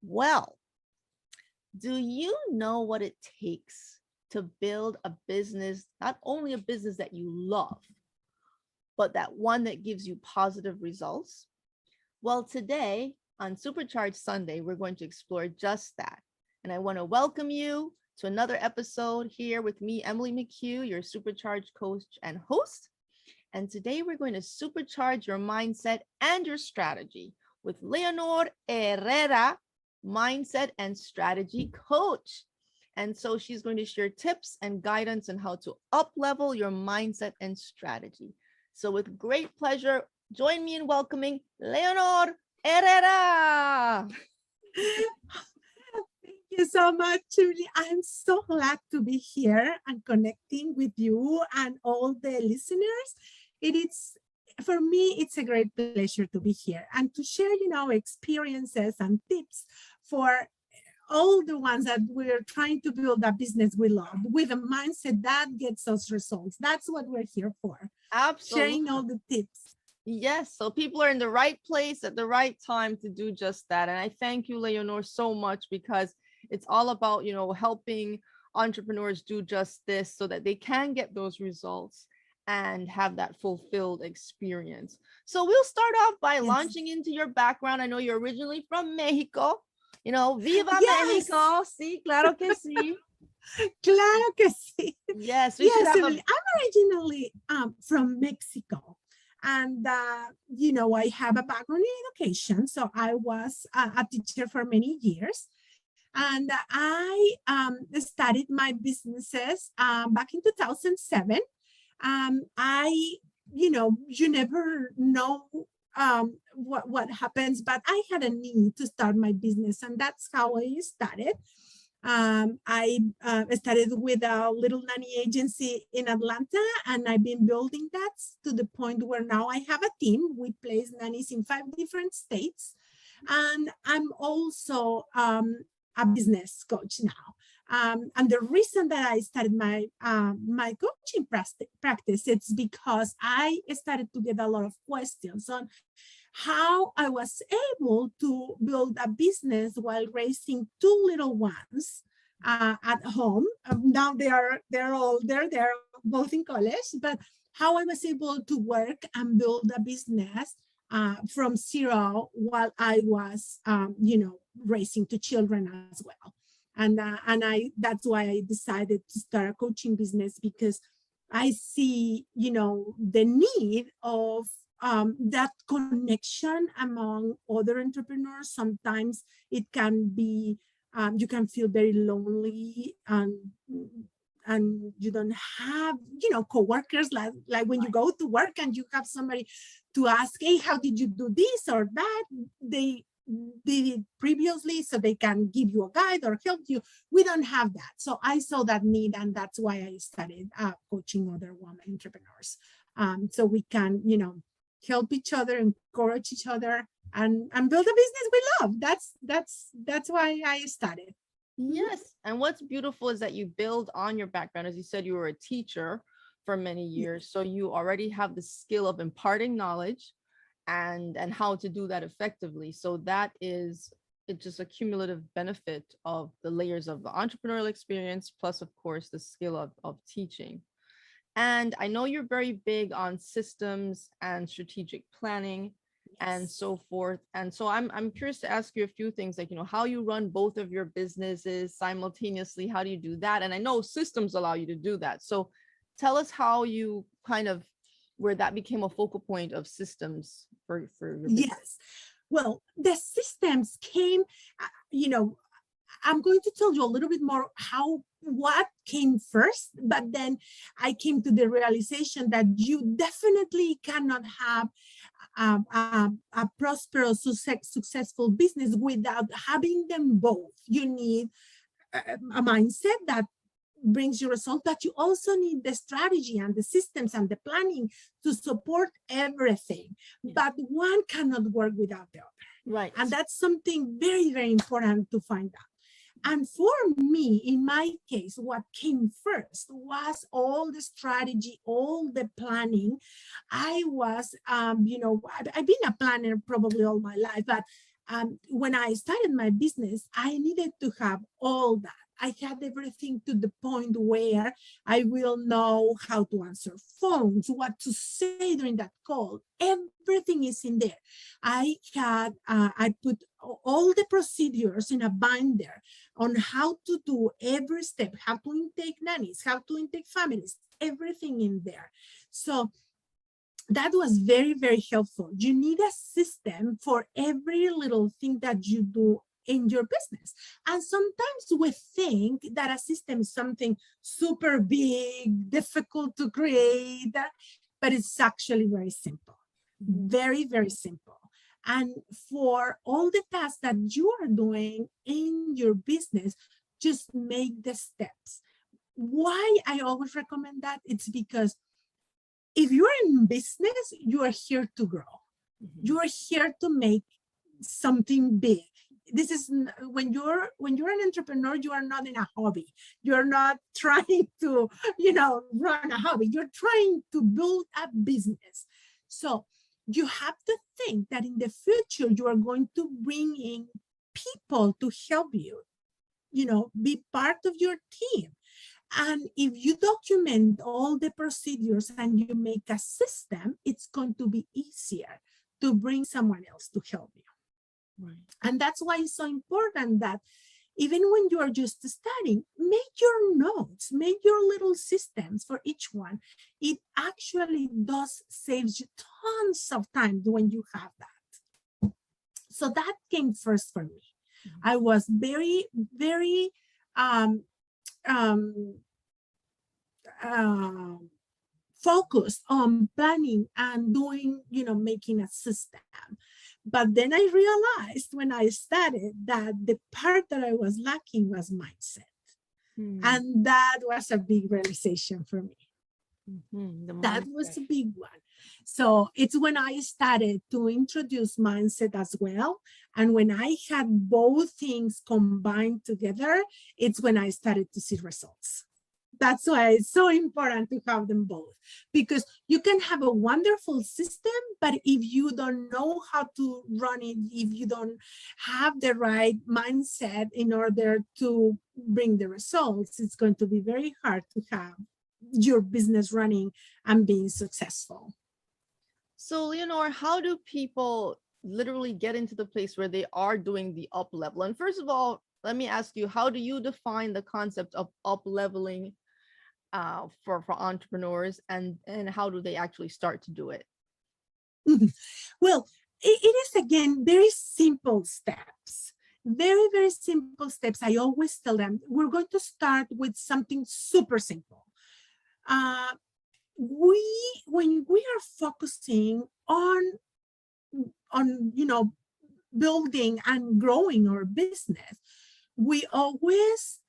Well, do you know what it takes to build a business, not only a business that you love, but that one that gives you positive results? Well, today on Supercharged Sunday, we're going to explore just that. And I want to welcome you to another episode here with me, Emily McHugh, your Supercharged coach and host. And today we're going to supercharge your mindset and your strategy with Leonor Herrera, mindset and strategy coach. And so she's going to share tips and guidance on how to up-level your mindset and strategy. So with great pleasure, join me in welcoming Leonor Herrera. Thank you so much, Julie. I'm so glad to be here and connecting with you and all the listeners. It is, for me, it's a great pleasure to be here and to share, experiences and tips for all the ones that we're trying to build a business we love with a mindset that gets us results. That's what we're here for. Absolutely. Sharing all the tips. Yes, so people are in the right place at the right time to do just that. And I thank you, Leonor, so much because it's all about, helping entrepreneurs do just this so that they can get those results and have that fulfilled experience. So we'll start off by launching into your background. I know you're originally from Mexico. Viva Mexico. Sí, claro que sí. Claro que sí. Yes, I'm originally from Mexico. And, I have a background in education. So I was a teacher for many years. And I started my businesses back in 2007. You never know what happens, but I had a need to start my business. And that's how I started. I started with a little nanny agency in Atlanta, and I've been building that to the point where now I have a team. We place nannies in 5 different states. And I'm also a business coach now. And the reason that I started my coaching practice, it's because I started to get a lot of questions on how I was able to build a business while raising 2 little ones at home. Now they're both in college, but how I was able to work and build a business from zero while I was, raising 2 children as well. And that's why I decided to start a coaching business, because I see, the need of that connection among other entrepreneurs. Sometimes it can be, you can feel very lonely and you don't have, coworkers like when you go to work and you have somebody to ask, hey, how did you do this or that? They did it previously, so they can give you a guide or help you. We don't have that. So I saw that need, and that's why I started coaching other women entrepreneurs. So we can, help each other, encourage each other, and build a business we love. That's why I started. Yes. And what's beautiful is that you build on your background. As you said, you were a teacher for many years. So you already have the skill of imparting knowledge and how to do that effectively. So that is it's just a cumulative benefit of the layers of the entrepreneurial experience, plus, of course, the skill of teaching. And I know you're very big on systems and strategic planning and so forth. And so I'm curious to ask you a few things, like, how you run both of your businesses simultaneously. How do you do that? And I know systems allow you to do that. So tell us how you where that became a focal point of systems for your business. Yes. Well, the systems came, I'm going to tell you a little bit more what came first, but then I came to the realization that you definitely cannot have a prosperous, successful business without having them both. You need a mindset that brings you results, but you also need the strategy and the systems and the planning to support everything. But one cannot work without the other. Right. And that's something very, very important to find out. And for me, in my case, what came first was all the strategy, all the planning. I was, I've been a planner probably all my life, but When I started my business, I needed to have all that. I had everything to the point where I will know how to answer phones, what to say during that call. Everything is in there. I put all the procedures in a binder on how to do every step, how to intake nannies, how to intake families, everything in there. So that was very, very helpful. You need a system for every little thing that you do in your business. And sometimes we think that a system is something super big, difficult to create, but it's actually very simple, very, very simple. And for all the tasks that you are doing in your business, just make the steps. Why I always recommend that? It's because if you're in business, you are here to grow. You are here to make something big. This is when you're an entrepreneur, you are not in a hobby. You're not trying to, run a hobby. You're trying to build a business. So you have to think that in the future, you are going to bring in people to help you, be part of your team. And if you document all the procedures and you make a system, it's going to be easier to bring someone else to help you. Right. And that's why it's so important that even when you are just starting, make your notes, make your little systems for each one. It actually does save you tons of time when you have that. So that came first for me. I was very, very focused on planning and doing, making a system. But then I realized when I started that the part that I was lacking was mindset. And that was a big realization for me. That was a big one. So it's when I started to introduce mindset as well. And when I had both things combined together, it's when I started to see results. That's why it's so important to have them both, because you can have a wonderful system, but if you don't know how to run it, if you don't have the right mindset in order to bring the results, it's going to be very hard to have your business running and being successful. So, Leonor, how do people literally get into the place where they are doing the up level? And first of all, let me ask you, how do you define the concept of up leveling for entrepreneurs, and how do they actually start to do it? Well, it is, again, very simple steps. Very, very simple steps. I always tell them, we're going to start with something super simple. When we are focusing on building and growing our business, we always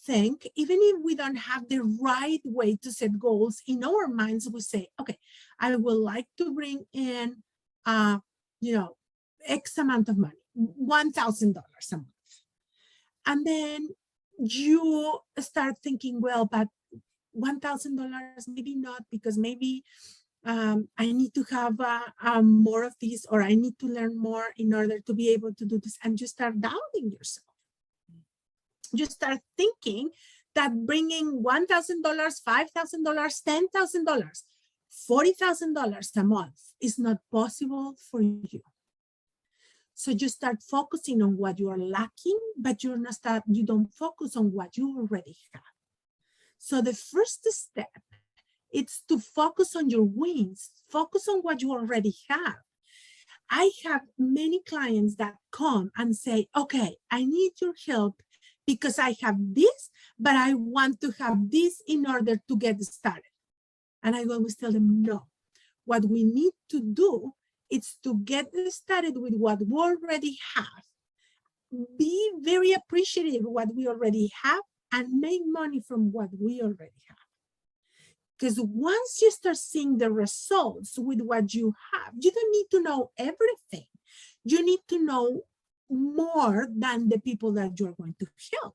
think, even if we don't have the right way to set goals, in our minds, we say, okay, I would like to bring in, X amount of money, $1,000 a month. And then you start thinking, well, but $1,000, maybe not, because maybe I need to have more of this, or I need to learn more in order to be able to do this. And you start doubting yourself. You start thinking that bringing $1,000, $5,000, $10,000, $40,000 a month is not possible for you. So you start focusing on what you are lacking, but you don't focus on what you already have. So the first step, it's to focus on your wins, focus on what you already have. I have many clients that come and say, okay, I need your help because I have this, but I want to have this in order to get started. And I always tell them, no. What we need to do is to get started with what we already have. Be very appreciative of what we already have and make money from what we already have. Because once you start seeing the results with what you have, you don't need to know everything. You need to know more than the people that you're going to help.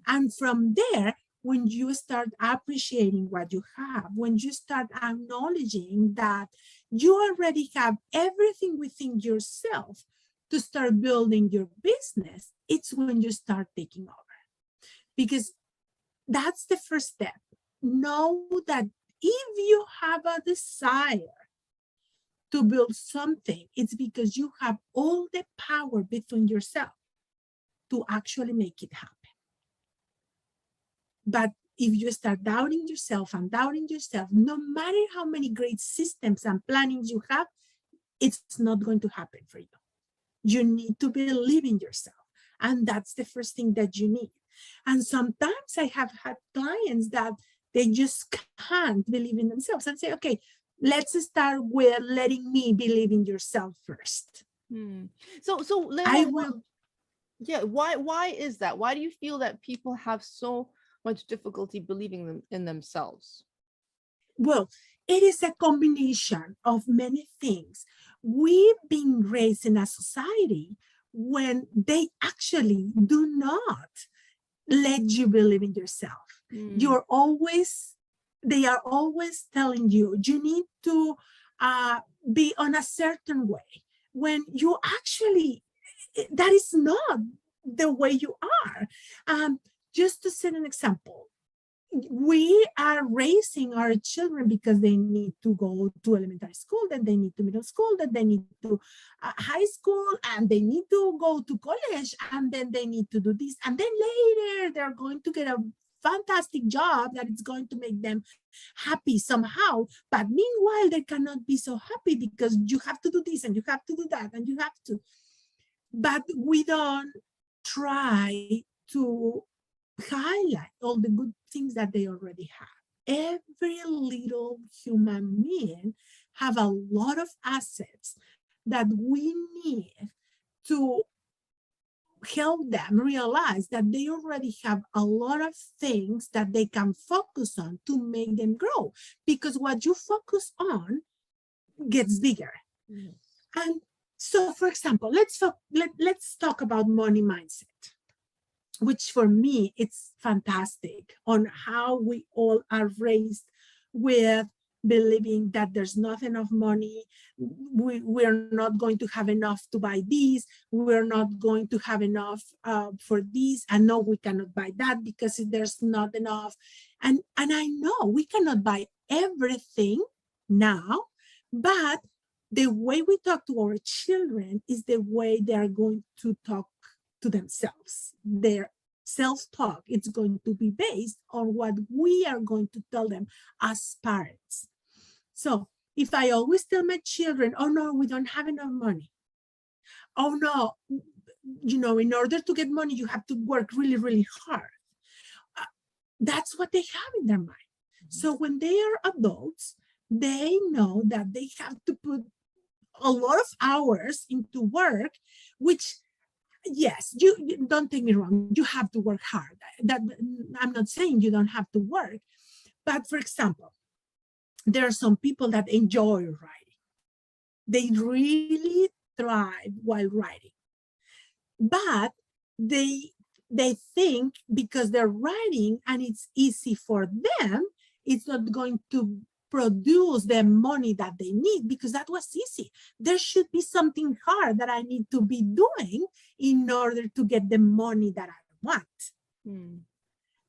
And from there, when you start appreciating what you have, when you start acknowledging that you already have everything within yourself to start building your business, it's when you start taking over. Because that's the first step. Know that if you have a desire to build something, it's because you have all the power between yourself to actually make it happen. But if you start doubting yourself and doubting yourself, no matter how many great systems and plannings you have, it's not going to happen for you. You need to believe in yourself. And that's the first thing that you need. And sometimes I have had clients that they just can't believe in themselves and say, okay, let's start with letting me believe in yourself first. So Leonor, I will. Yeah, why is that? Why do you feel that people have so much difficulty believing in themselves? Well, it is a combination of many things. We've been raised in a society when they actually do not let you believe in yourself. You're always, they are always telling you, you need to be on a certain way. When you actually, that is not the way you are. Just to set an example, we are raising our children because they need to go to elementary school, then they need to middle school, then they need to high school, and they need to go to college, and then they need to do this. And then later they're going to get a fantastic job that is going to make them happy somehow. But meanwhile, they cannot be so happy because you have to do this and you have to do that and you have to. But we don't try to highlight all the good things that they already have. Every little human being have a lot of assets that we need to help them realize that they already have a lot of things that they can focus on to make them grow. Because what you focus on gets bigger. Yes. And so, for example, let's talk about money mindset, which for me, it's fantastic on how we all are raised with believing that there's not enough money. We're not going to have enough to buy these. We're not going to have enough for these. And no, we cannot buy that because there's not enough. And I know we cannot buy everything now, but the way we talk to our children is the way they are going to talk to themselves. Their self-talk, it's going to be based on what we are going to tell them as parents. So if I always tell my children, oh no, we don't have enough money. Oh no, in order to get money, you have to work really, really hard. That's what they have in their mind. So when they are adults, they know that they have to put a lot of hours into work, which, yes, you don't take me wrong, you have to work hard. That I'm not saying you don't have to work, but for example, there are some people that enjoy writing. They really thrive while writing, but they think because they're writing and it's easy for them, it's not going to produce the money that they need because that was easy. There should be something hard that I need to be doing in order to get the money that I want.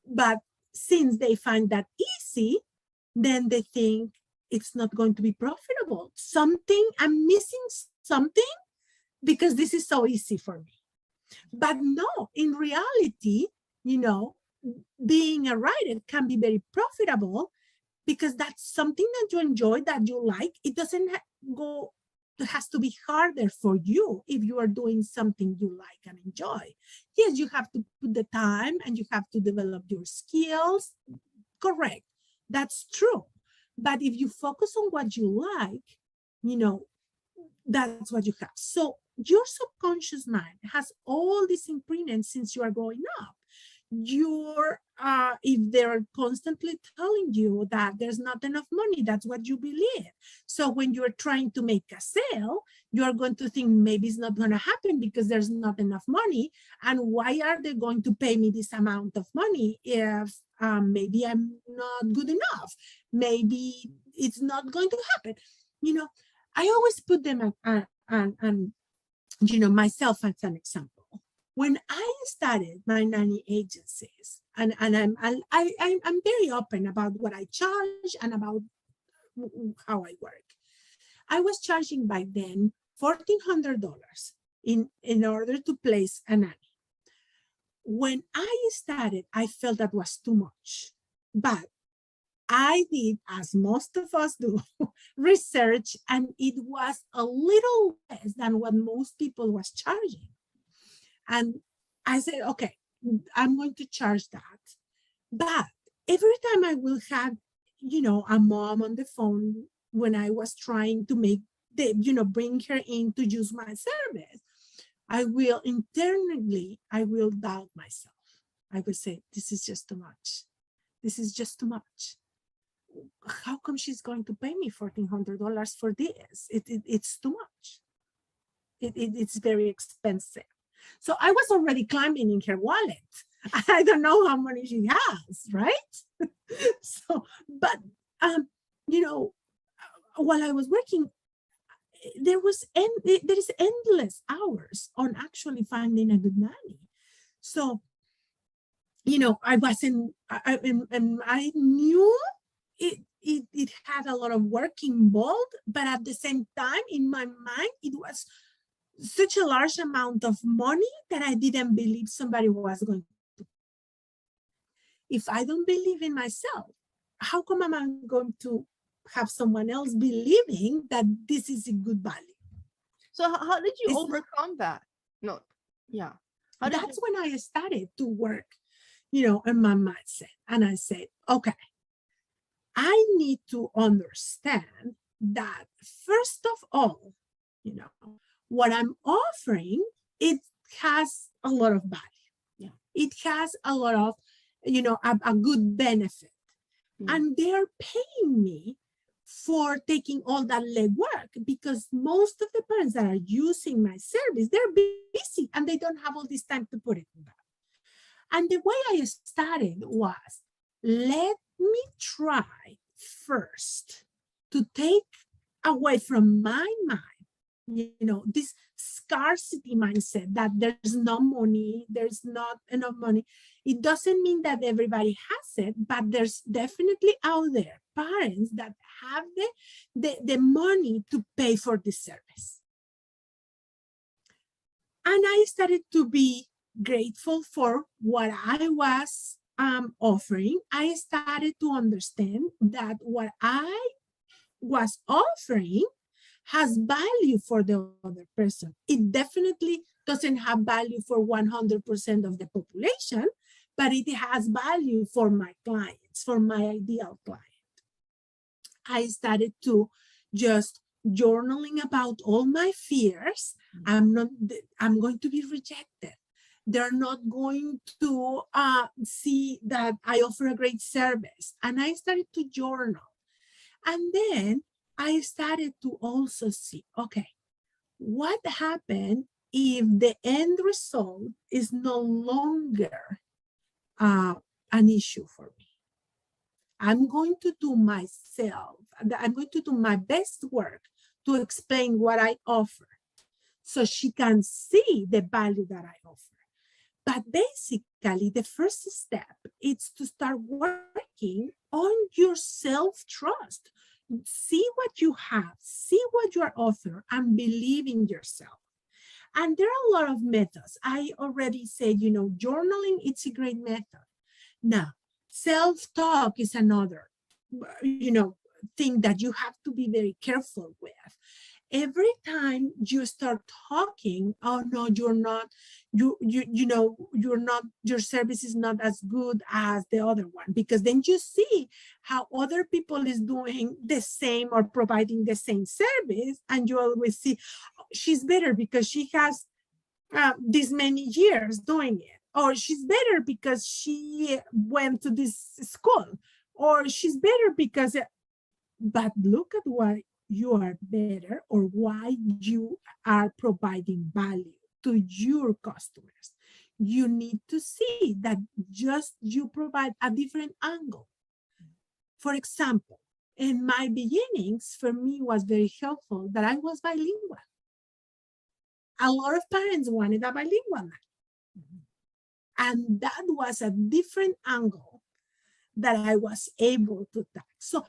But since they find that easy, then they think it's not going to be profitable. I'm missing something because this is so easy for me. But no, in reality, being a writer can be very profitable because that's something that you enjoy, that you like. It doesn't it has to be harder for you if you are doing something you like and enjoy. Yes, you have to put the time and you have to develop your skills. Correct. That's true. But if you focus on what you like, that's what you have. So your subconscious mind has all these imprints since you are growing up. If they're constantly telling you that there's not enough money, that's what you believe. So when you're trying to make a sale, you're going to think maybe it's not going to happen because there's not enough money. And why are they going to pay me this amount of money if maybe I'm not good enough? Maybe it's not going to happen. I always put them myself as an example. When I started my nanny agencies, and I'm very open about what I charge and about how I work. I was charging by then $1,400 in order to place a nanny. When I started, I felt that was too much, but I did, as most of us do, research, and it was a little less than what most people was charging. And I said, okay, I'm going to charge that. But every time I will have, a mom on the phone when I was trying to bring her in to use my service, I will doubt myself. I will say, this is just too much. This is just too much. How come she's going to pay me $1,400 for this? It's too much. It's very expensive. So I was already climbing in her wallet. I don't know how money she has, right? So, but while I was working, there is endless hours on actually finding a good nanny. So, I wasn't, and I knew it had a lot of work involved, but at the same time, in my mind, it was such a large amount of money that I didn't believe somebody was going to. If I don't believe in myself, how come am I going to have someone else believing that this is a good value? So how did you overcome that? No, yeah. That's when I started to work, in my mindset. And I said, okay, I need to understand that first of all, what I'm offering, it has a lot of value. Yeah. It has a lot of, a good benefit. Yeah. And they're paying me for taking all that legwork, because most of the parents that are using my service, they're busy and they don't have all this time to put it in that. And the way I started was, let me try first to take away from my mind, this scarcity mindset that there's no money, there's not enough money. It doesn't mean that everybody has it, but there's definitely out there parents that have the money to pay for this service. And I started to be grateful for what I was offering. I started to understand that what I was offering has value for the other person. It definitely doesn't have value for 100% of the population, but it has value for my clients, for my ideal client. I started to just journaling about all my fears. I'm going to be rejected. They're not going to see that I offer a great service. And I started to journal. And then I started to also see, okay, what happened if the end result is no longer an issue for me? I'm going to do my best work to explain what I offer so she can see the value that I offer. But basically, the first step is to start working on your self-trust. See what you have, see what you are offering, and believe in yourself. And there are a lot of methods. I already said, journaling, it's a great method. Now, self-talk is another, thing that you have to be very careful with. Every time you start talking, oh no, you're not, you're not, your service is not as good as the other one, because then you see how other people is doing the same or providing the same service, and you always see, oh, she's better because she has this many years doing it, or she's better because she went to this school, or she's better because, but look at why you are better, or why you are providing value to your customers. You need to see that just you provide a different angle. For example, in my beginnings, for me was very helpful that I was bilingual. A lot of parents wanted a bilingual nanny. And that was a different angle that I was able to touch. So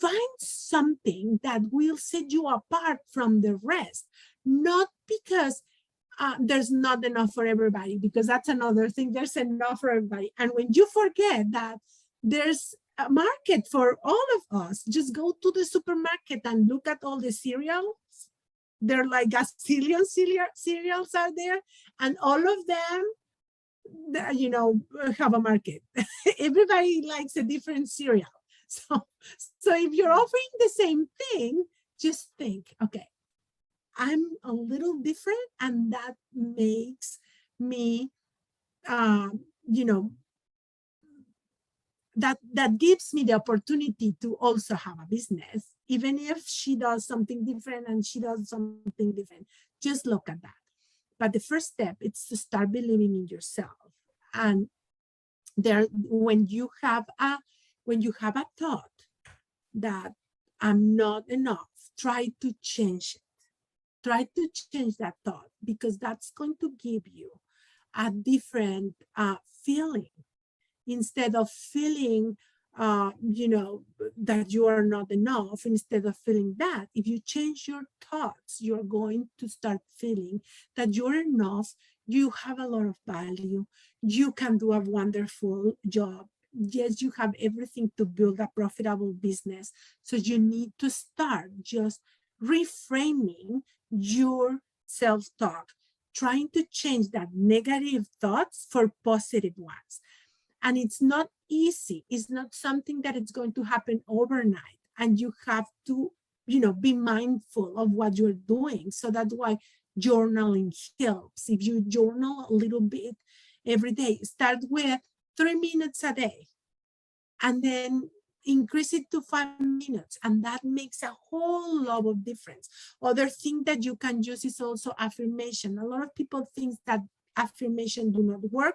find something that will set you apart from the rest, not because there's not enough for everybody, because that's another thing. There's enough for everybody. And when you forget that there's a market for all of us, just go to the supermarket and look at all the cereals. There are like a zillion cereals out there, and all of them, you know, have a market. Everybody likes a different cereal. So if you're offering the same thing, just think, okay, I'm a little different, and that makes me, you know, that gives me the opportunity to also have a business, even if she does something different and she does something different. Just look at that. But the first step is to start believing in yourself. And there, when you have a thought that I'm not enough, try to change it. Try to change that thought, because that's going to give you a different feeling. Instead of feeling, you know, that you are not enough, instead of feeling that, if you change your thoughts, you're going to start feeling that you're enough, you have a lot of value, you can do a wonderful job. Yes, you have everything to build a profitable business. So you need to start just reframing your self-talk, trying to change that negative thoughts for positive ones. And it's not easy. It's not something that it's going to happen overnight. And you have to, you know, be mindful of what you're doing. So that's why journaling helps. If you journal a little bit every day, start with 3 minutes a day, and then increase it to 5 minutes. And that makes a whole lot of difference. Other thing that you can use is also affirmation. A lot of people think that affirmation do not work,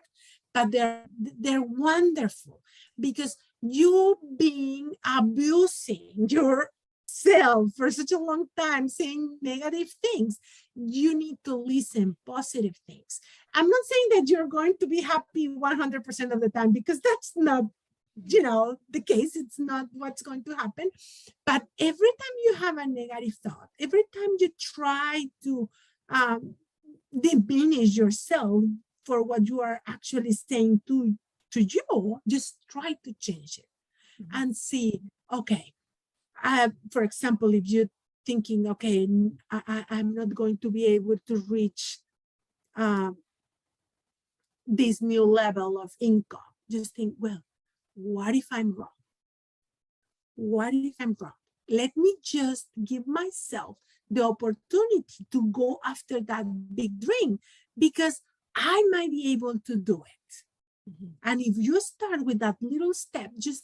but they're wonderful, because you being abusing yourself for such a long time, saying negative things, you need to listen positive things. I'm not saying that you're going to be happy 100% of the time, because that's not, you know, the case. It's not what's going to happen. But every time you have a negative thought, every time you try to diminish yourself for what you are actually saying to you, just try to change it and see, okay, for example, if you're thinking, okay, I'm not going to be able to reach this new level of income, just think, well, what if I'm wrong? What if I'm wrong? Let me just give myself the opportunity to go after that big dream, because I might be able to do it. And if you start with that little step, just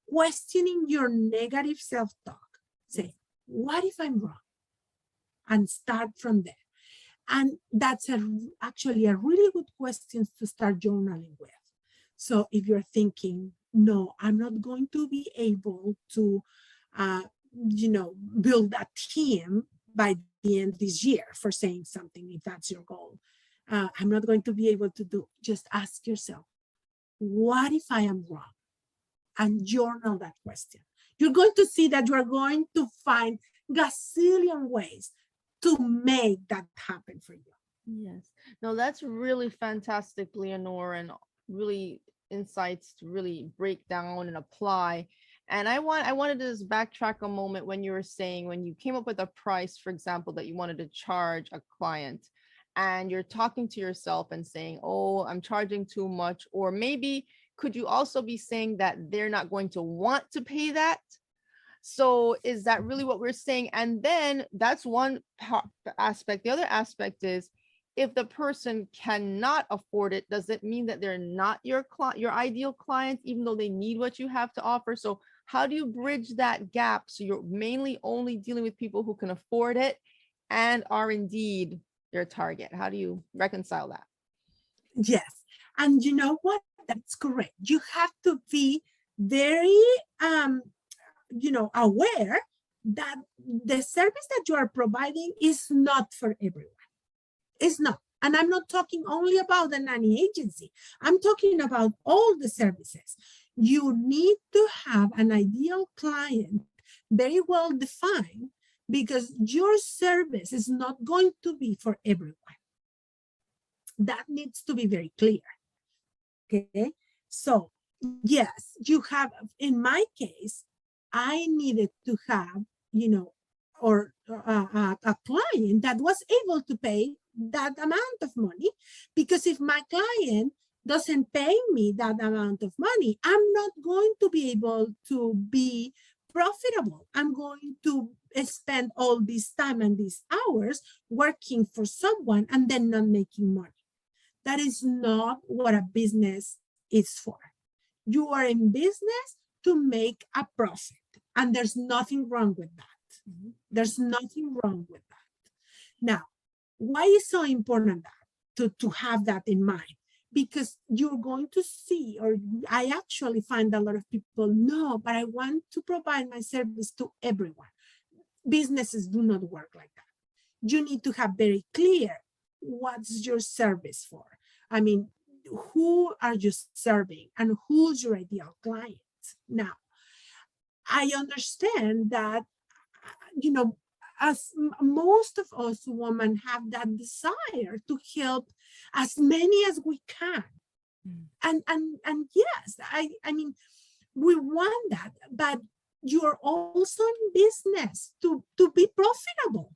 questioning your negative self-talk, say, what if I'm wrong? And start from there. And that's actually a really good question to start journaling with. So if you're thinking, no, I'm not going to be able to, you know, build a team by the end of this year, for saying something, if that's your goal, I'm not going to be able to do, just ask yourself, what if I am wrong? And journal that question. You're going to see that you are going to find gazillion ways to make that happen for you. Yes. No, that's really fantastic, Leonor, and really insights to really break down and apply. And I wanted to just backtrack a moment when you were saying, when you came up with a price, for example, that you wanted to charge a client, and you're talking to yourself and saying, oh, I'm charging too much. Or maybe could you also be saying that they're not going to want to pay that? So is that really what we're saying? And then that's one aspect. The other aspect is, if the person cannot afford it, does it mean that they're not your client, your ideal client, even though they need what you have to offer? So how do you bridge that gap, so you're mainly only dealing with people who can afford it and are indeed their target? How do you reconcile that? Yes. And you know what? That's correct. You have to be very, you know, aware that the service that you are providing is not for everyone. It's not. And I'm not talking only about the nanny agency. I'm talking about all the services. You need to have an ideal client very well defined, because your service is not going to be for everyone. That needs to be very clear. Okay. So, yes, you have, in my case, I needed to have, or a client that was able to pay that amount of money, because if my client doesn't pay me that amount of money, I'm not going to be able to be profitable. I'm going to spend all this time and these hours working for someone and then not making money. That is not what a business is for. You are in business to make a profit, and there's nothing wrong with that. Mm-hmm. There's nothing wrong with that. Now, why is so important that to have that in mind? Because you're going to see, or I actually find a lot of people, no, but I want to provide my service to everyone. Businesses do not work like that. You need to have very clear what's your service for. I mean, who are you serving and who's your ideal client? Now, I understand that, as most of us women have that desire to help as many as we can. And yes, I mean, we want that, but you're also in business to be profitable.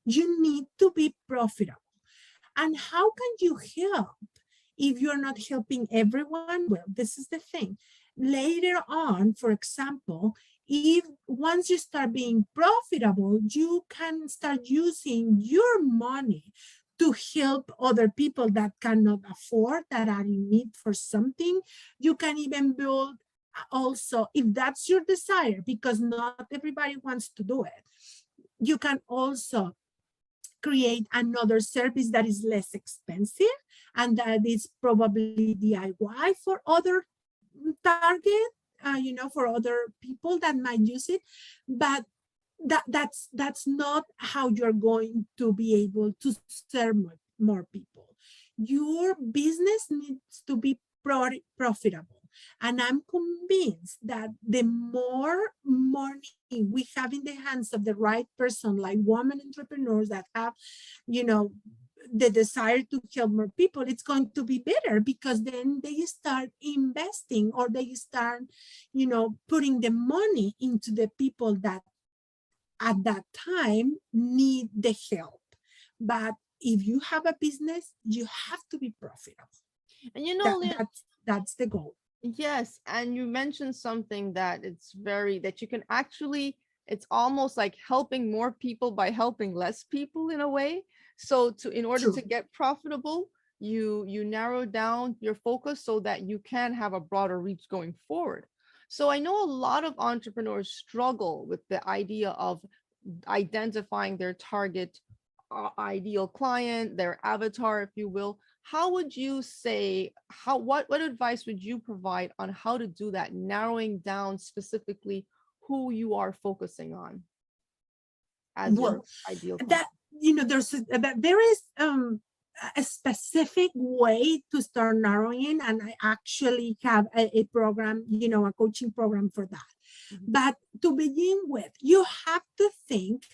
You need to be profitable. And how can you help if you're not helping everyone? Well, this is the thing. Later on, for example, if once you start being profitable, you can start using your money to help other people that cannot afford, that are in need for something. You can even build also, if that's your desire, because not everybody wants to do it, you can also create another service that is less expensive and that is probably DIY for other target, for other people that might use it. But that's not how you're going to be able to serve more people. Your business needs to be profitable. And I'm convinced that the more money we have in the hands of the right person, like women entrepreneurs that have, the desire to help more people, it's going to be better, because then they start investing, or they start, putting the money into the people that at that time need the help. But if you have a business, you have to be profitable. And that's the goal. Yes, and you mentioned something that that you can actually, it's almost like helping more people by helping less people in a way. So in order to get profitable, you narrow down your focus so that you can have a broader reach going forward. So I know a lot of entrepreneurs struggle with the idea of identifying their target ideal client, their avatar, if you will. How would you say, what advice would you provide on how to do that, narrowing down specifically who you are focusing on as your ideal client? There is a specific way to start narrowing, and I actually have a program, a coaching program for that. Mm-hmm. But to begin with, you have to think,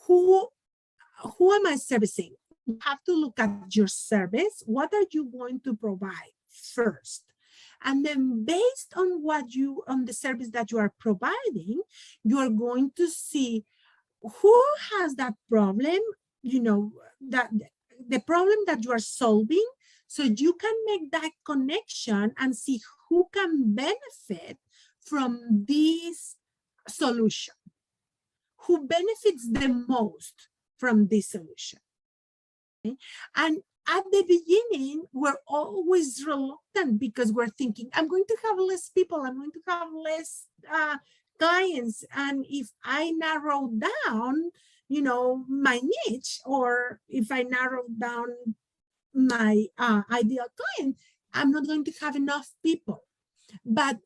who am I servicing? You have to look at your service. What are you going to provide first? And then based on on the service that you are providing, you are going to see who has that problem, that the problem that you are solving, so you can make that connection and see who can benefit from this solution, who benefits the most from this solution. Okay? And at the beginning, we're always reluctant, because we're thinking, I'm going to have less people, I'm going to have less clients. And if I narrow down, my niche, or if I narrow down my ideal client, I'm not going to have enough people. But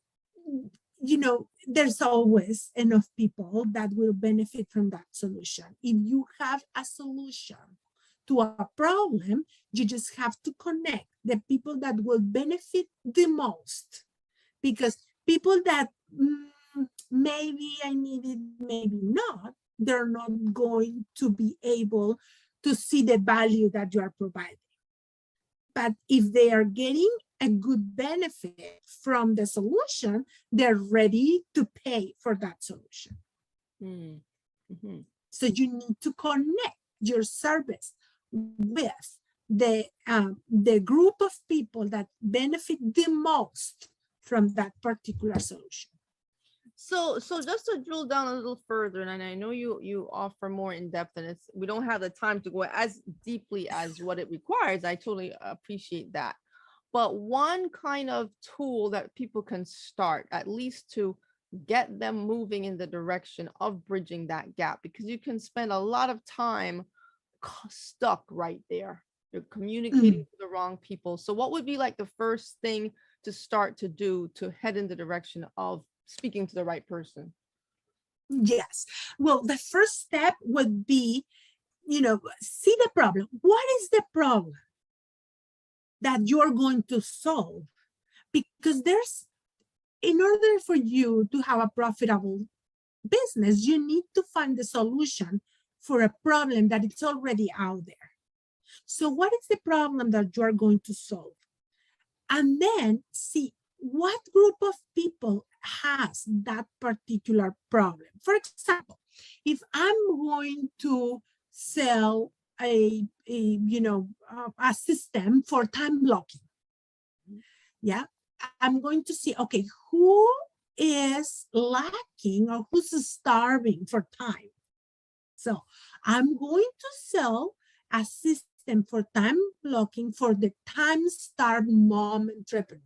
there's always enough people that will benefit from that solution. If you have a solution to a problem, you just have to connect the people that will benefit the most. Because people that maybe I need it, maybe not, they're not going to be able to see the value that you are providing. But if they are getting a good benefit from the solution, they're ready to pay for that solution. Mm-hmm. So you need to connect your service with the group of people that benefit the most from that particular solution. So just to drill down a little further, and I know you offer more in depth, and we don't have the time to go as deeply as what it requires. I totally appreciate that. But one kind of tool that people can start, at least to get them moving in the direction of bridging that gap, because you can spend a lot of time stuck right there. You're communicating to the wrong people. So what would be like the first thing to start to do to head in the direction of speaking to the right person? Yes. Well, the first step would be, see the problem. What is the problem that you're going to solve? Because in order for you to have a profitable business, you need to find the solution for a problem that it's already out there. So what is the problem that you're going to solve? And then see what group of people has that particular problem. For example, if I'm going to sell a system for time blocking, yeah, I'm going to see, okay, who is lacking or who's starving for time? So I'm going to sell a system for time blocking for the time-starved mom entrepreneur.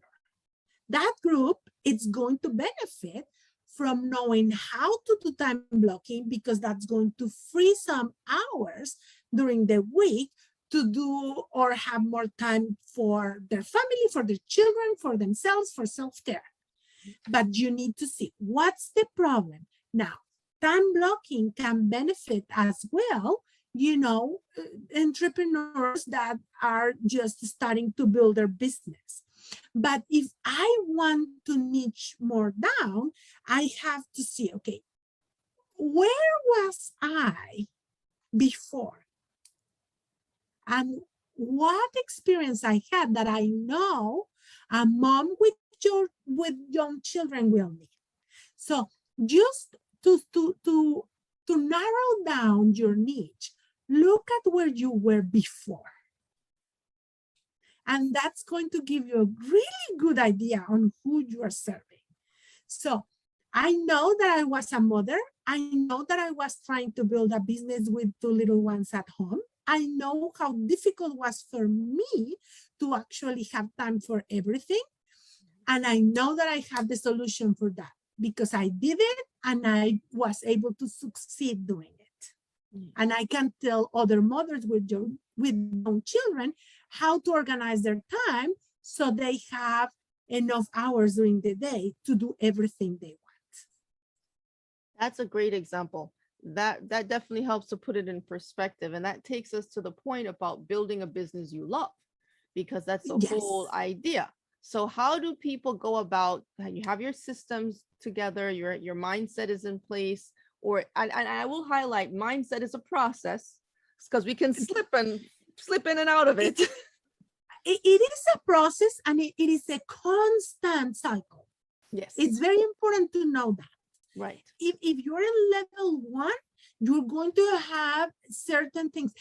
That group is going to benefit from knowing how to do time blocking, because that's going to free some hours during the week to do or have more time for their family, for their children, for themselves, for self-care. But you need to see what's the problem. Now, time blocking can benefit as well, entrepreneurs that are just starting to build their business. But if I want to niche more down, I have to see, okay, where was I before? And what experience I had that I know a mom with young children will need. So just to narrow down your niche, look at where you were before. And that's going to give you a really good idea on who you are serving. So I know that I was a mother. I know that I was trying to build a business with 2 little ones at home. I know how difficult it was for me to actually have time for everything. And I know that I have the solution for that because I did it and I was able to succeed doing it. And I can tell other mothers with young children how to organize their time so they have enough hours during the day to do everything they want. That's a great example. That definitely helps to put it in perspective. And that takes us to the point about building a business you love, because that's the whole idea. So how do people go about, you have your systems together, your mindset is in place, and I will highlight mindset is a process, because we can slip in and out of it. It is a process, and it is a constant cycle. Yes. It's very important to know that. Right. If you're in level 1, you're going to have certain things.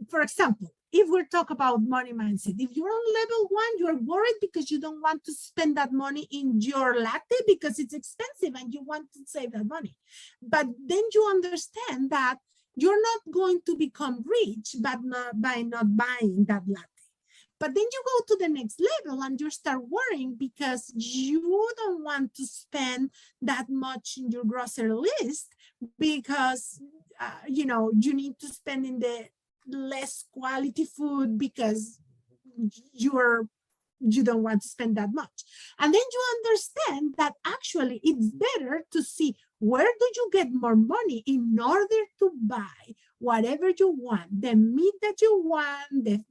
For example, if we talk about money mindset, if you're on level 1, you're worried because you don't want to spend that money in your latte because it's expensive and you want to save that money. But then you understand that you're not going to become rich by not buying that latte. But then you go to the next level and you start worrying because you don't want to spend that much in your grocery list because, you need to spend in the less quality food because you don't want to spend that much. And then you understand that actually it's better to see where do you get more money in order to buy whatever you want, the meat that you want, the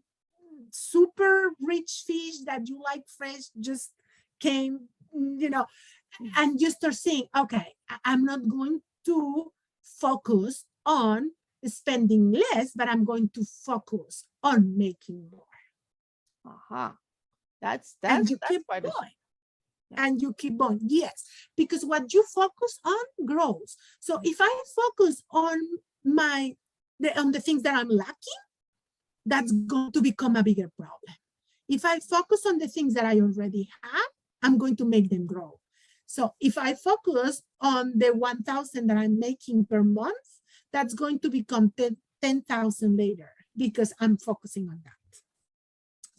super rich fish that you like fresh just came, and you start saying, okay, I'm not going to focus on spending less, but I'm going to focus on making more. Uh-huh. That's And you that's keep quite a going. yeah. And you keep on. Yes, because what you focus on grows. So if I focus on on the things that I'm lacking, that's going to become a bigger problem. If I focus on the things that I already have, I'm going to make them grow. So if I focus on the 1,000 that I'm making per month, that's going to become 10,000 later because I'm focusing on that.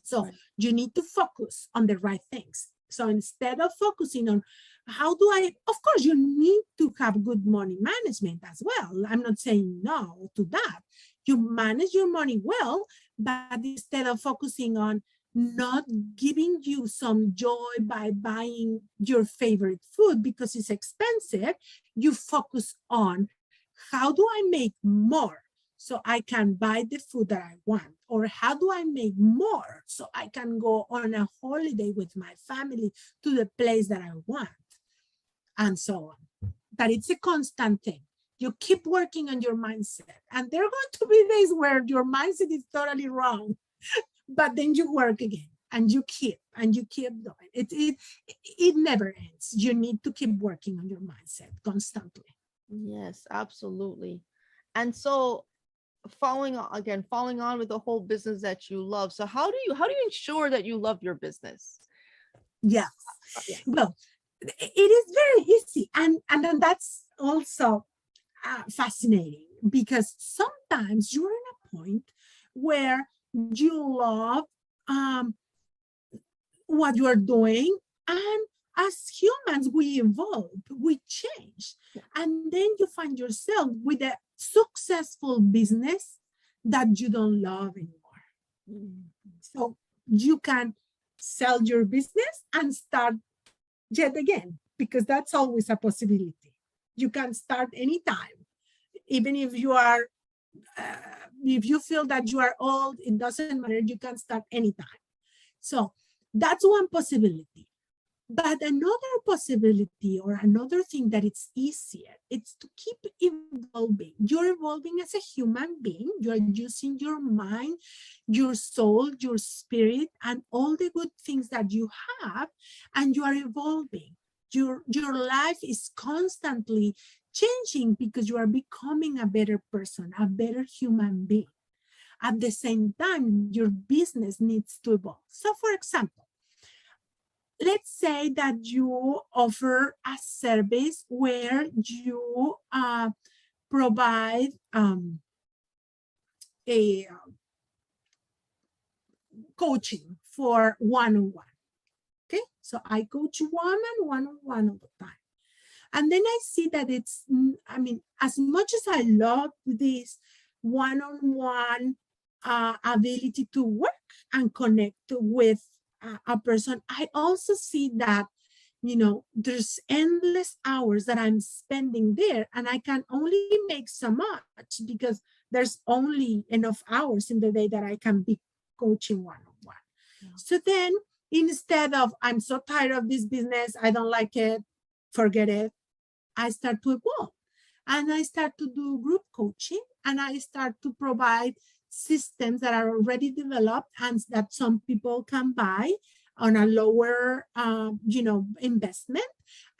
So Right. you need to focus on the right things. So instead of focusing on how do I, of course, you need to have good money management as well. I'm not saying no to that. You manage your money well, but instead of focusing on not giving you some joy by buying your favorite food because it's expensive, you focus on how do I make more so I can buy the food that I want? Or how do I make more so I can go on a holiday with my family to the place that I want? And so on. That it's a constant thing. You keep working on your mindset. And there are going to be days where your mindset is totally wrong, but then you work again and you keep going. It never ends. You need to keep working on your mindset constantly. Yes, absolutely. And so following on with the whole business that you love. So how do you ensure that you love your business? Yes. Yeah. Well, it is very easy. And then that's also fascinating because sometimes you're in a point where you love what you are doing, and as humans we evolve, we change, and then you find yourself with a successful business that you don't love anymore. So you can sell your business and start yet again, because that's always a possibility. You can start anytime, even if you are if you feel that you are old, it doesn't matter, you can start anytime. So that's one possibility. But another possibility or another thing that it's easier, it's to keep evolving. You're evolving as a human being. You're using your mind, your soul, your spirit, and all the good things that you have, and you are evolving. Your life is constantly changing because you are becoming a better person, a better human being. At the same time, your business needs to evolve. So for example, let's say that you offer a service where you provide a coaching for one-on-one. Okay, so I coach one-on-one all the time. And then I see that it's, I mean, as much as I love this one-on-one ability to work and connect with a person, I also see that, there's endless hours that I'm spending there, and I can only make so much because there's only enough hours in the day that I can be coaching one-on-one. Yeah. So then instead of, I'm so tired of this business, I don't like it, forget it, I start to evolve, and I start to do group coaching, and I start to provide systems that are already developed and that some people can buy on a lower, investment.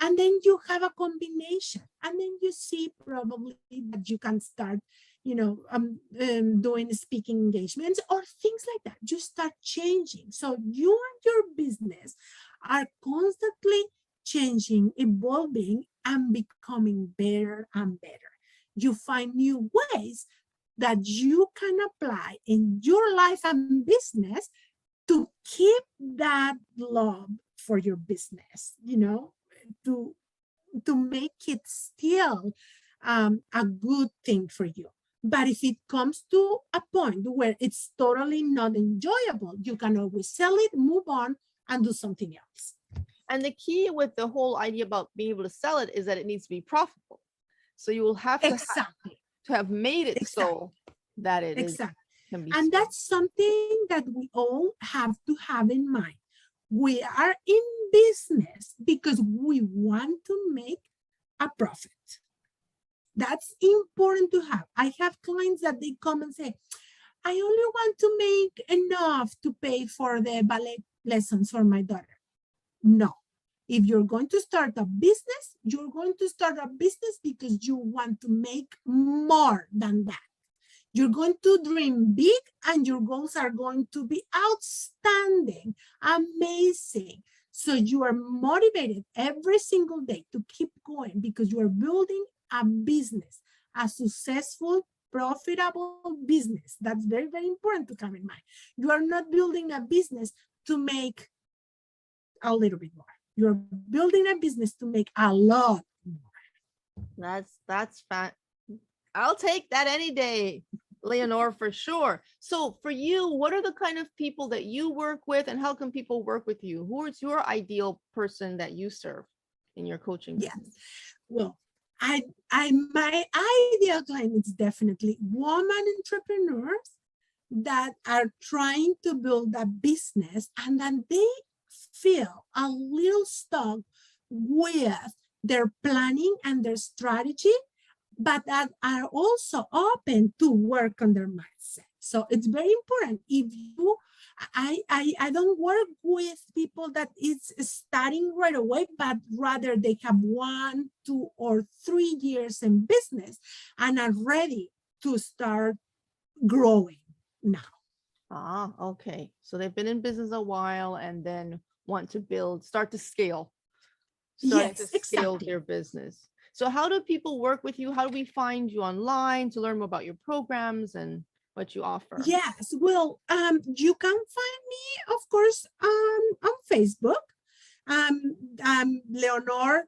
And then you have a combination, and then you see probably that you can start, doing speaking engagements or things like that. You start changing. So you and your business are constantly changing, evolving, and becoming better and better. You find new ways that you can apply in your life and business to keep that love for your business, to make it still a good thing for you. But if it comes to a point where it's totally not enjoyable, you can always sell it, move on, and do something else. And the key with the whole idea about being able to sell it is that it needs to be profitable. So you will have to to have made it Exactly. so that it is Exactly. can be And scaled. that's something that we all have to have in mind. We are in business because we want to make a profit. That's important to have. I have clients that they come and say, I only want to make enough to pay for the ballet lessons for my daughter. No. If you're going to start a business, you're going to start a business because you want to make more than that. You're going to dream big and your goals are going to be outstanding, amazing. So you are motivated every single day to keep going because you are building a business, a successful, profitable business. That's very, very important to have in mind. You are not building a business to make a little bit more. You're building a business to make a lot more. That's fat. I'll take that any day, Leonor, for sure. So for you, what are the kind of people that you work with and how can people work with you? Who is your ideal person that you serve in your coaching Yes. business? Well, my ideal client is definitely woman entrepreneurs that are trying to build a business and then they feel a little stuck with their planning and their strategy, but that are also open to work on their mindset. So it's very important. If you, I don't work with people that is starting right away, but rather they have 1, 2, or 3 years in business and are ready to start growing now. Ah, okay. So they've been in business a while and then want to build, start to scale, starting to Yes, scale exactly. their business. So how do people work with you? How do we find you online to learn more about your programs and what you offer? Yes, well, you can find me, of course, on Facebook. Leonor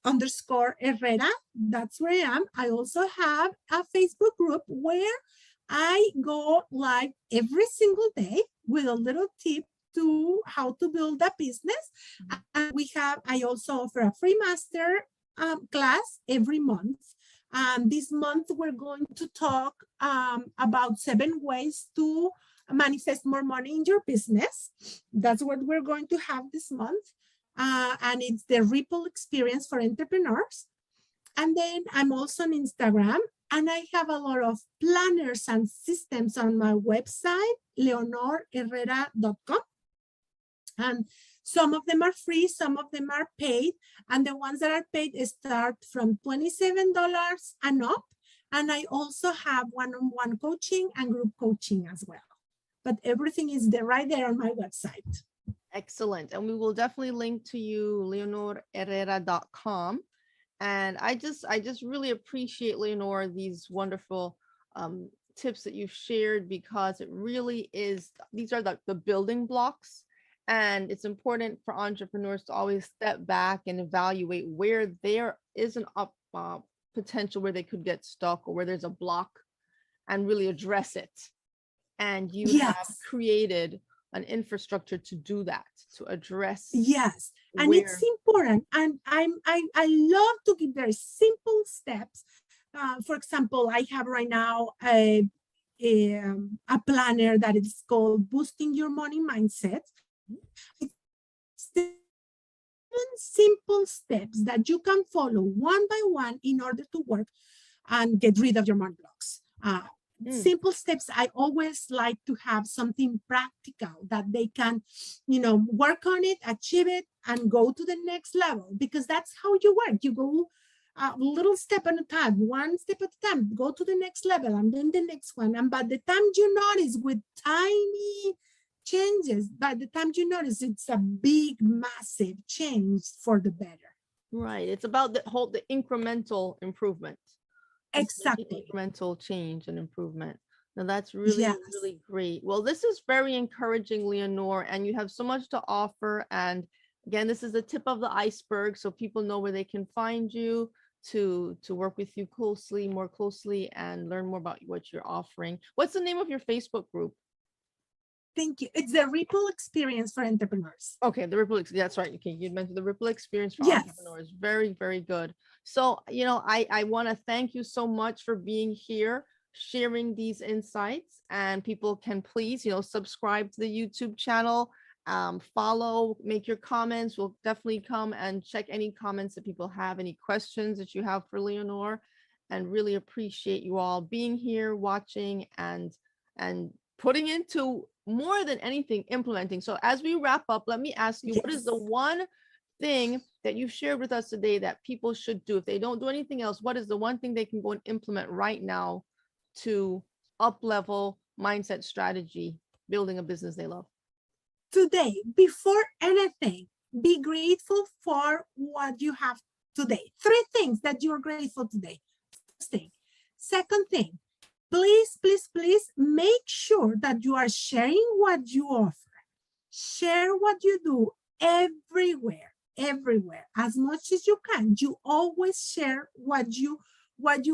underscore Herrera. That's where I am. I also have a Facebook group where I go live every single day with a little tip to how to build a business. And I also offer a free master class every month. This month, we're going to talk about 7 ways to manifest more money in your business. That's what we're going to have this month. And it's the Ripple experience for entrepreneurs. And then I'm also on Instagram, and I have a lot of planners and systems on my website, leonorherrera.com. And some of them are free, some of them are paid. And the ones that are paid start from $27 and up. And I also have one-on-one coaching and group coaching as well. But everything is there right there on my website. Excellent. And we will definitely link to you, leonorherrera.com. And I just really appreciate, Leonor, these wonderful tips that you've shared, because it really is, these are the building blocks. And it's important for entrepreneurs to always step back and evaluate where there is an potential where they could get stuck or where there's a block and really address it. And you have Yes. created an infrastructure to do that, to address. Yes, and it's important. And I love to give very simple steps. For example, I have right now a planner that is called Boosting Your Money Mindset. It's 7 simple steps that you can follow one by one in order to work and get rid of your money blocks. Simple steps. I always like to have something practical that they can, work on it, achieve it, and go to the next level, because that's how you work. You go a little step at a time, one step at a time, go to the next level, and then the next one. And by the time you notice, with tiny changes, by the time you notice, it's a big, massive change for the better. Right. It's about the incremental improvement. Exactly. Incremental change and improvement. Now that's really, really great. Well, this is very encouraging, Leonor, and you have so much to offer. And again, this is the tip of the iceberg, so people know where they can find you to work with you more closely and learn more about what you're offering. What's the name of your Facebook group? Thank you. It's the ripple experience for entrepreneurs. Okay, the ripple, that's right. Okay, you mentioned the ripple experience for Yes. entrepreneurs. Very, very good. So, I want to thank you so much for being here, sharing these insights, and people can please, subscribe to the YouTube channel, follow, make your comments. We'll definitely come and check any comments that people have, any questions that you have for Leonor, and really appreciate you all being here, watching, and putting into, more than anything, implementing. So as we wrap up, let me ask you, what is the one thing that you've shared with us today that people should do? If they don't do anything else, what is the one thing they can go and implement right now to up-level mindset strategy, building a business they love? Today, before anything, be grateful for what you have today. 3 things that you're grateful today. First thing. Second thing, please, please, please make sure that you are sharing what you offer. Share what you do everywhere, everywhere, as much as you can. You always share what you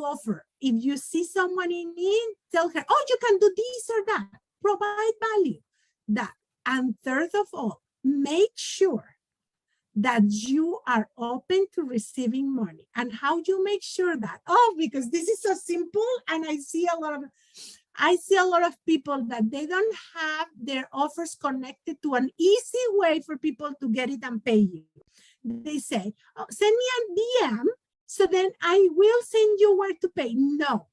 offer. If you see someone in need, tell her, oh, you can do this or that. Provide value. That. And third of all, make sure that you are open to receiving money. And how you make sure that? Oh, because this is so simple, and I see a lot of people that they don't have their offers connected to an easy way for people to get it and pay you. They say, oh, send me a DM, so then I will send you where to pay. No,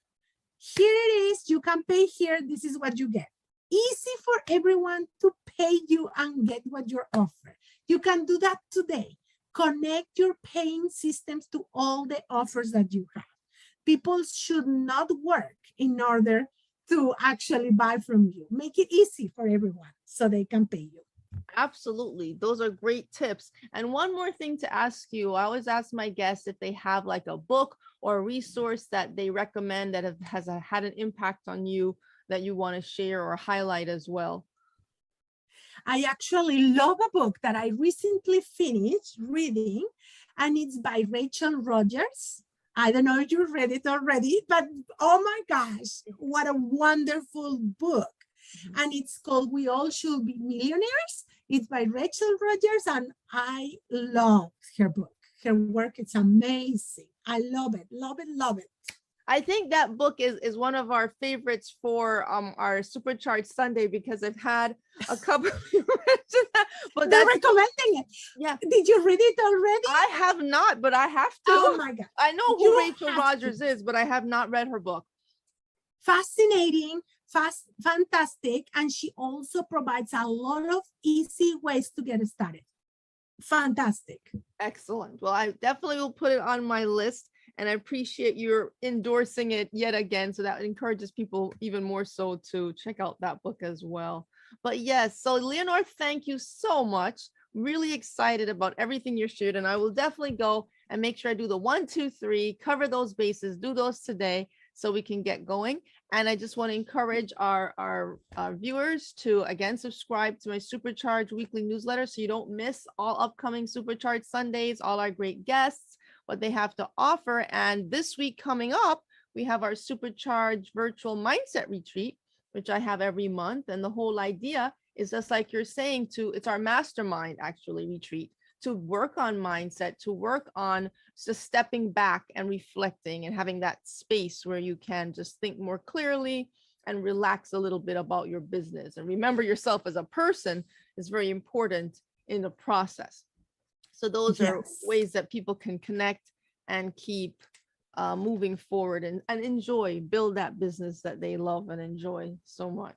here it is. You can pay here. This is what you get. Easy for everyone to pay you and get what you're offering. You can do that today. Connect your paying systems to all the offers that you have. People should not work in order to actually buy from you. Make it easy for everyone so they can pay you. Absolutely. Those are great tips. And one more thing to ask you, I always ask my guests if they have like a book or a resource that they recommend that has had an impact on you that you want to share or highlight as well. I actually love a book that I recently finished reading, and it's by Rachel Rogers. I don't know if you read it already, but oh my gosh, what a wonderful book. And it's called We All Should Be Millionaires. It's by Rachel Rogers, and I love her book. Her work is amazing. I love it, love it, love it. I think that book is one of our favorites for our Supercharged Sunday, because I've had a couple of people mention that. But they're recommending it. Yeah. Did you read it already? I have not, but I have to. Oh my God. I know who Rachel Rogers is, but I have not read her book. Fascinating, fantastic. And she also provides a lot of easy ways to get started. Fantastic. Excellent. Well, I definitely will put it on my list. And I appreciate your endorsing it yet again. So that encourages people even more so to check out that book as well. But yes, so Leonor, thank you so much. Really excited about everything you shared. And I will definitely go and make sure I do the 1, 2, 3, cover those bases, do those today so we can get going. And I just want to encourage our viewers to, again, subscribe to my Supercharged weekly newsletter so you don't miss all upcoming Supercharged Sundays, all our great guests, what they have to offer. And this week coming up, we have our Supercharged virtual mindset retreat, which I have every month. And the whole idea is just like you're saying, it's our mastermind actually retreat, to work on mindset, to work on just stepping back and reflecting and having that space where you can just think more clearly and relax a little bit about your business. And remember yourself as a person is very important in the process. So those are ways that people can connect and keep moving forward and build that business that they love and enjoy so much.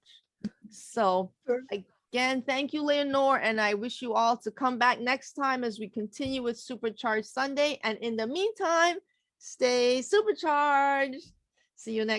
So again, thank you, Leonor. And I wish you all to come back next time as we continue with Supercharged Sunday. And in the meantime, stay supercharged. See you next